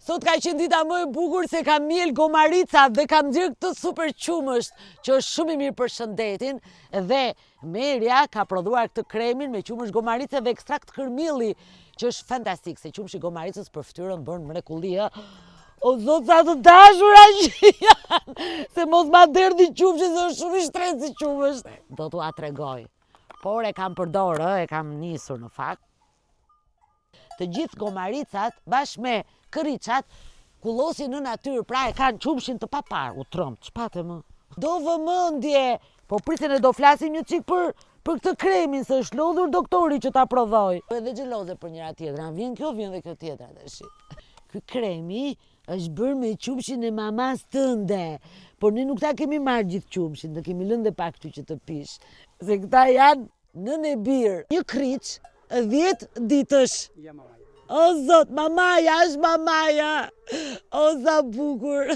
Sot ka qenë dita më e bukur se kam miel gomarica dhe kam nxjerr këtë super qumësht që është shumë i mirë për shëndetin dhe Merja ka prodhuar këtë kremin me qumësht gomarice dhe ekstrakt kërmilli që është fantastik se qumshi gomaricës për fytyrën bën mrekulli. O zot sa të dashura që janë, se mos ma derdhi qumshi se është shumë i shtrenjtë si qumësht. Do t'ua tregoj, por e kam përdorë, e kam nisur në fakt. Të gjithë gomaricat bashkë me këriçat kullosin në natyrë, pra e kanë qumshin të papar, u trëmt, ç'pate më. Do vëmendje, po prisen e do flasim një çik për këtë kremin, se është lodhur doktori që ta prodhoj. Edhe xheloze për njëra tjetra, vjen kjo, vjen dhe kjo tjetra tash. Ky kremi është bërë me qumshin e mamas tënde, por ne nuk ta kemi marrë gjithë qumshin, do kemi lënë dhe pak ty që të pish, se këta janë nën e birë. Një kriç 10 ditësh. O zot, mamaja është mamaja. O sa bukur.